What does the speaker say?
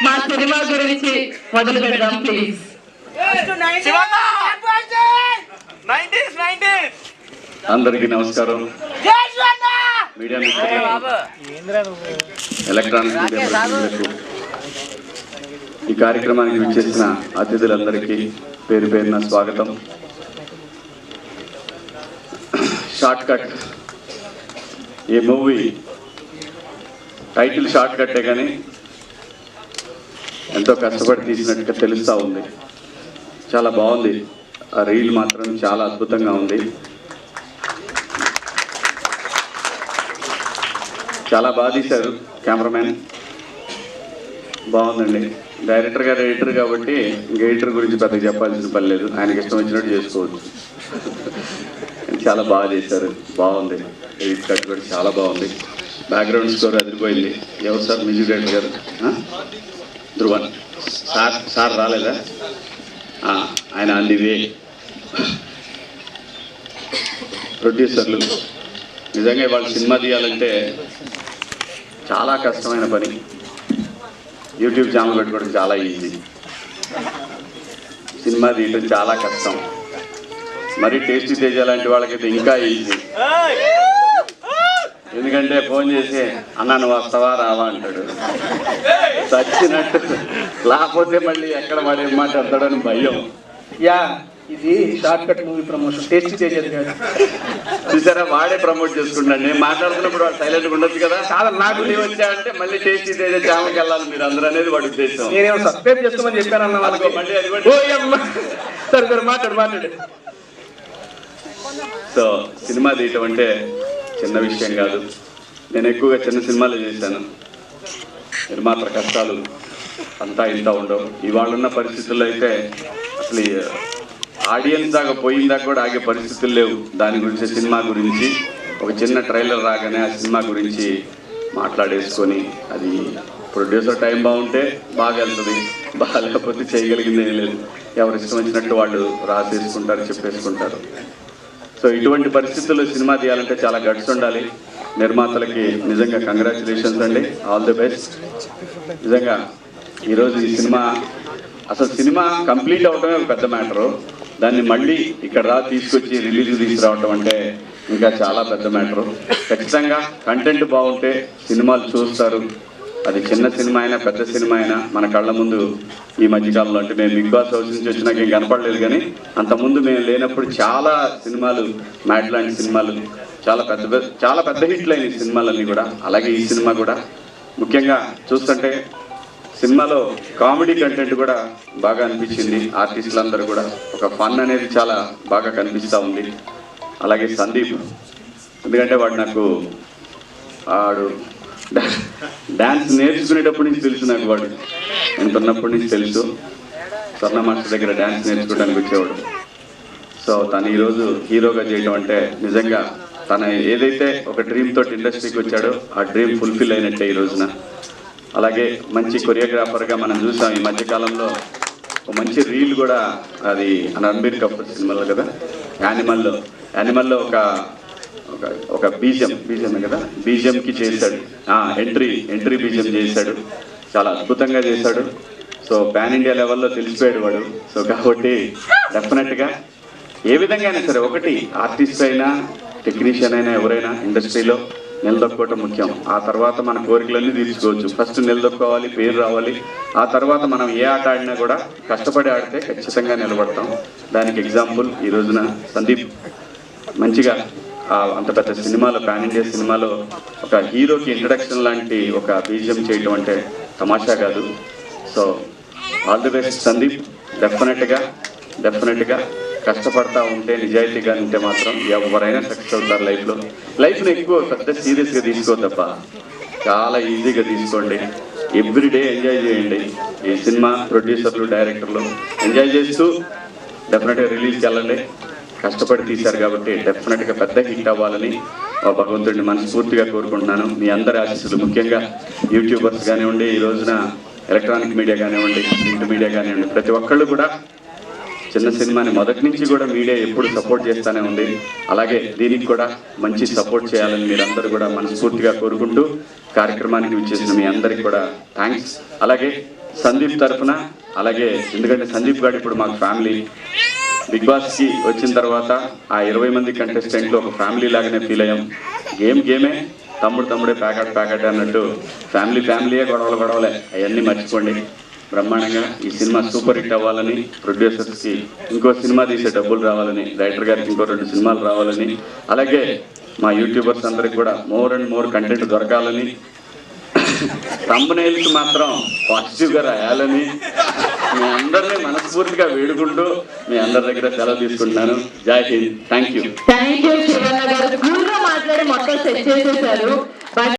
మా సినిమా గురించి మొదలు పెడదాం ప్లీజ్. అందరికీ నమస్కారం. మీడియా ఎలక్ట్రానిక్ మీడియా ప్రతినిధులకు ఈ కార్యక్రమానికి విచ్చేసిన అతిథులందరికీ పేరు పేరున స్వాగతం. షార్ట్ కట్, ఈ మూవీ టైటిల్ షార్ట్ కట్టే కానీ ఎంతో కష్టపడి తీసినట్టుగా తెలుస్తూ ఉంది. చాలా బాగుంది. ఆ రీల్ మాత్రం చాలా అద్భుతంగా ఉంది. చాలా బాగా తీశారు. కెమెరామెన్ బాగుందండి. డైరెక్టర్ గారు ఎడిటర్ కాబట్టి ఇంకా ఎడిటర్ గురించి పెద్దగా చెప్పాల్సిన పని లేదు, ఆయనకి ఇష్టం వచ్చినట్టు చేసుకోవచ్చు. చాలా బాగా చేశారు, బాగుంది. ఎడిట్ కట్ కూడా చాలా బాగుంది. బ్యాక్గ్రౌండ్ స్కోర్ అదిరిపోయింది. ఎవరు సార్ మ్యూజిక్ డైరెక్టర్ గారు? ధ్రువన్ సార్ రాలేదా? ఆయన అందివే. ప్రొడ్యూసర్లు నిజంగా వాళ్ళు సినిమా తీయాలంటే చాలా కష్టమైన పని. యూట్యూబ్ ఛానల్ పెట్టుకోవడం చాలా ఈజీ, సినిమా తీయడం చాలా కష్టం. మరి టేస్టీ తేజ లాంటి వాళ్ళకైతే ఇంకా ఈజీ. ఎందుకంటే ఫోన్ చేసి అన్న నువ్వు వస్తావా రావా అంటాడు. చచ్చినట్టు, లేకపోతే మళ్ళీ ఎక్కడ వాడు ఏం మాట్లాడతాడని భయం. ఇది short cut movie promotion, tasty Teja కాదు. చూసారా, వాడే ప్రమోట్ చేసుకుంటాను. నేను మాట్లాడుతున్నప్పుడు వాడు సైలెంట్గా ఉండొచ్చు కదా. చాలా నాకు వచ్చాయంటే మళ్ళీ టేస్టీ తేజ ఛానల్కి వెళ్ళాలి మీరు అందరూ అనేది వాడి ఉద్దేశం. నేనేమో సబ్స్క్రైబ్ చేసుకోమని చెప్పానన్న వాళ్ళకి మళ్ళీ అది కూడా సరే మాట్లాడు. సో సినిమా తీయటం అంటే చిన్న విషయం కాదు. నేను ఎక్కువగా చిన్న సినిమాలు చేశాను. నిర్మాతల కష్టాలు అంతా ఇంత ఉండవు. ఇవాళ ఉన్న పరిస్థితుల్లో అయితే అసలు ఆడియన్స్ దాకా పోయిందాకా కూడా ఆగే పరిస్థితులు లేవు. దాని గురించి, సినిమా గురించి ఒక చిన్న ట్రైలర్ రాగానే ఆ సినిమా గురించి మాట్లాడేసుకొని, అది ప్రొడ్యూసర్ టైం బాగుంటే బాగా వెళ్తుంది, బాగా లేకపోతే చేయగలిగింది ఏం లేదు. ఎవరు ఇష్టం వచ్చినట్టు వాళ్ళు రాసేసుకుంటారు, చెప్పేసుకుంటారు. సో ఇటువంటి పరిస్థితుల్లో సినిమా తీయాలంటే చాలా గట్స్ ఉండాలి. నిర్మాతలకి నిజంగా కంగ్రాచులేషన్స్ అండి, ఆల్ ది బెస్ట్. నిజంగా ఈరోజు ఈ సినిమా, అసలు సినిమా కంప్లీట్ అవడమే ఒక పెద్ద మ్యాటరు. దాన్ని మళ్ళీ ఇక్కడ తీసుకొచ్చి రిలీజ్ తీసుకురావడం అంటే ఇంకా చాలా పెద్ద మ్యాటరు. ఖచ్చితంగా కంటెంట్ బాగుంటే సినిమాలు చూస్తారు. అది చిన్న సినిమా అయినా పెద్ద సినిమా అయినా మన కళ్ళ ముందు ఈ మధ్యకాలంలో, అంటే మేము బిగ్ బాస్ హౌస్ నుంచి వచ్చినాక ఏం కనపడలేదు, కానీ అంతకుముందు మేము లేనప్పుడు చాలా సినిమాలు, మ్యాట్ లాంటి సినిమాలు చాలా పెద్ద హిట్లు అయిన సినిమాలన్నీ కూడా. అలాగే ఈ సినిమా కూడా ముఖ్యంగా చూస్తుంటే సినిమాలో కామెడీ కంటెంట్ కూడా బాగా అనిపించింది. ఆర్టిస్టులందరూ కూడా ఒక ఫన్ అనేది చాలా బాగా కనిపిస్తూ ఉంది. అలాగే సందీప్, ఎందుకంటే వాడు డ్యాన్స్ నేర్చుకునేటప్పటి నుంచి తెలుసు నాకు. వాడు నేను ఉన్నప్పటి నుంచి తెలుసు. స్వర్ణ మాస్టర్ దగ్గర డ్యాన్స్ నేర్చుకోవడానికి వచ్చేవాడు. సో తను ఈరోజు హీరోగా చేయడం అంటే నిజంగా తన ఏదైతే ఒక డ్రీమ్ తోటి ఇండస్ట్రీకి వచ్చాడో ఆ డ్రీమ్ ఫుల్ఫిల్ అయినట్టే ఈ రోజున. అలాగే మంచి కొరియోగ్రాఫర్గా మనం చూసాం ఈ మధ్యకాలంలో. ఒక మంచి రీల్ కూడా, అది రణబీర్ కపూర్ సినిమాలో కదా, యానిమల్లో ఒక బీజిఎం కదా, బీజిఎంకి చేశాడు. ఎంట్రీ బీజిఎం చేశాడు. చాలా అద్భుతంగా చేశాడు. సో పాన్ ఇండియా లెవెల్లో తెలిసిపోయాడు వాడు. సో కాబట్టి డెఫినెట్గా ఏ విధంగా అయినా సరే, ఒకటి ఆర్టిస్ట్ అయినా టెక్నీషియన్ అయినా ఎవరైనా ఇండస్ట్రీలో నిలదొక్కోవటం ముఖ్యం. ఆ తర్వాత మన కోరికలన్నీ తీర్చుకోవచ్చు. ఫస్ట్ నిలదొక్కోవాలి, పేరు రావాలి. ఆ తర్వాత మనం ఏ ఆట ఆడినా కూడా కష్టపడి ఆడితే ఖచ్చితంగా నిలబడతాం. దానికి ఎగ్జాంపుల్ ఈ రోజున సందీప్ మంచిగా అంత పెద్ద సినిమాలో, పాన్ ఇండియా సినిమాలో ఒక హీరోకి ఇంట్రడక్షన్ లాంటి ఒక బీజిఎం చేయటం అంటే తమాషా కాదు. So all the best Sandeep. డెఫినెట్గా కష్టపడతా ఉంటే, నిజాయితీగా ఉంటే మాత్రం ఎవరైనా సక్సెస్ అవుతారు లైఫ్ని ఎక్కువ పెద్ద సీరియస్గా తీసుకోవద్దబ్బా, చాలా ఈజీగా తీసుకోండి. ఎవ్రీడే ఎంజాయ్ చేయండి. ఈ సినిమా ప్రొడ్యూసర్లు, డైరెక్టర్లు ఎంజాయ్ చేస్తూ డెఫినెట్గా రిలీజ్కి వెళ్ళండి. కష్టపడి తీశారు కాబట్టి డెఫినెట్గా పెద్ద హిట్ అవ్వాలని భగవంతుడిని మనస్ఫూర్తిగా కోరుకుంటున్నాను. మీ అందరి ఆశీస్సులు, ముఖ్యంగా యూట్యూబర్స్ కానివ్వండి, ఈ రోజున ఎలక్ట్రానిక్ మీడియా కానివ్వండి, ప్రింట్ మీడియా కానివ్వండి, ప్రతి ఒక్కళ్ళు కూడా చిన్న సినిమాని మొదటి నుంచి కూడా మీడియా ఎప్పుడు సపోర్ట్ చేస్తూనే ఉంది. అలాగే దీనికి కూడా మంచి సపోర్ట్ చేయాలని మీరందరూ కూడా మనస్ఫూర్తిగా కోరుకుంటూ కార్యక్రమానికి విచ్చేసిన మీ అందరికీ కూడా థ్యాంక్స్. అలాగే సందీప్ తరఫున, అలాగే ఎందుకంటే సందీప్ గారు ఇప్పుడు మాకు ఫ్యామిలీ. బిగ్ బాస్కి వచ్చిన తర్వాత ఆ 20 మంది కంటెస్టెంట్లు ఒక ఫ్యామిలీ లాగానే ఫీల్ అయ్యాం. గేమే, తమ్ముడే ప్యాకెట్ అన్నట్టు ఫ్యామిలీయే గొడవలే అవన్నీ మర్చిపోండి. బ్రహ్మాండంగా ఈ సినిమా సూపర్ హిట్ అవ్వాలని, ప్రొడ్యూసర్స్కి ఇంకో సినిమా తీసే డబ్బులు రావాలని, డైరెక్టర్ గారికి ఇంకో 2 సినిమాలు రావాలని, అలాగే మా యూట్యూబర్స్ అందరికి కూడా మోర్ అండ్ మోర్ కంటెంట్ దొరకాలని, థంబ్నెయిల్స్ మాత్రం పాజిటివ్గా రాయాలని మీ అందరినీ మనస్ఫూర్తిగా వేడుకుంటూ మీ అందరి దగ్గర సెలవు తీసుకుంటున్నాను. Jai Hind. Thank you. Thank you Shivanna గారు. కూల్గా మాట్లాడి మొత్తం సెట్ చేసేసారు.